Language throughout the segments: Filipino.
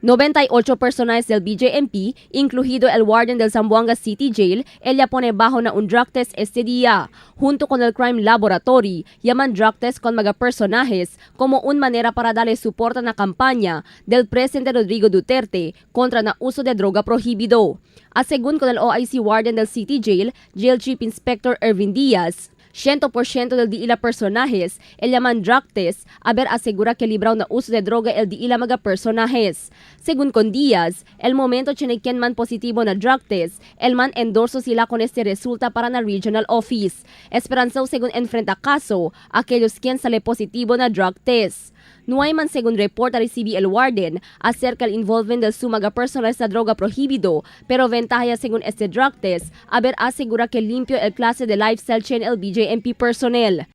98 personas del BJMP, incluido el warden del Zamboanga City Jail, ella pone bajo na un drug test este día, junto con el Crime Laboratory, llaman drug test con mga personajes como una manera para darle soporte a la campaña del presidente Rodrigo Duterte contra na uso de droga prohibido. Según con el OIC warden del City Jail, Jail Chief Inspector Ervin Diaz, 100% del diila personajes, el llaman drug test, haber asegura que libraw na uso de droga el diila mga personajes. Según con Diaz, el momento chinekian man positibo na drug test, el man endorso sila con este resulta para na regional office. Esperanzaw según enfrenta caso, aquellos quien sale positibo na drug test. No hay man según report a recibi el warden acerca el involvement del sumaga personal sa droga prohibido, pero ventaja según este drug test, haber asegura que limpio el clase de lifestyle chain el BJMP personnel.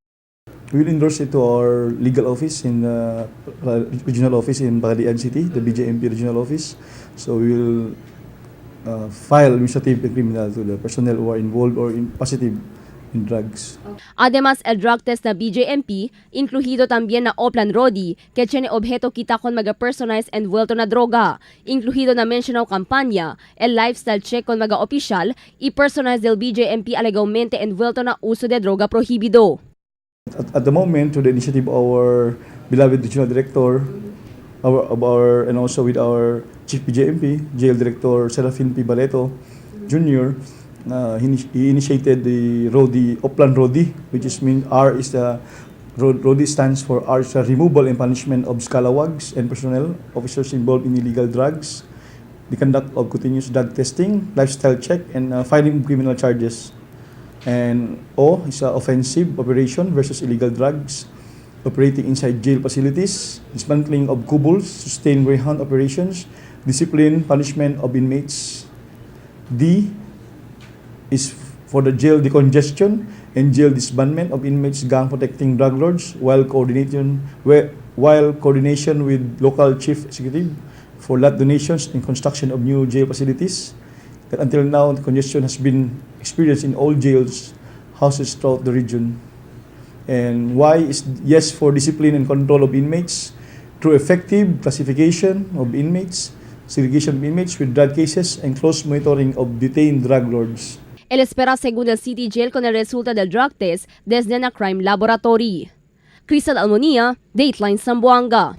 We will endorse it to our legal office in regional office in Bacalian City, the BJMP regional office. So we will file administrative and criminal to the personnel who are involved or positive in drugs. Además, el drug test na BJMP, incluido también na Oplan Rodi, que tiene objeto kita con mga personajes envuelto na droga, incluido na mencionado kampanya, el lifestyle check con mga opisyal, y personajes del BJMP alegadamente envuelto na uso de droga prohibido. At the moment, through the initiative of our beloved regional director, and also with our chief BJMP, Jail Director Serafin P. Baleto Jr., he initiated the Oplan Rodi, which is R is the Rodi stands for R is the removal and punishment of scalawags and personnel officers involved in illegal drugs, the conduct of continuous drug testing, lifestyle check, and filing criminal charges. And O is offensive operation versus illegal drugs, operating inside jail facilities, dismantling of kubals, sustained greyhound operations, discipline, punishment of inmates. D is for the jail decongestion and jail disbandment of inmates gang protecting drug lords while coordination with local chief executive for lot donations and construction of new jail facilities. That until now, the congestion has been experienced in all jails, houses throughout the region. And Y is yes for discipline and control of inmates through effective classification of inmates, segregation of inmates with drug cases, and close monitoring of detained drug lords. El espera según el City Jail con el resulta del drug test desde na Crime Laboratory. Crystal Almonia, Dateline Zamboanga.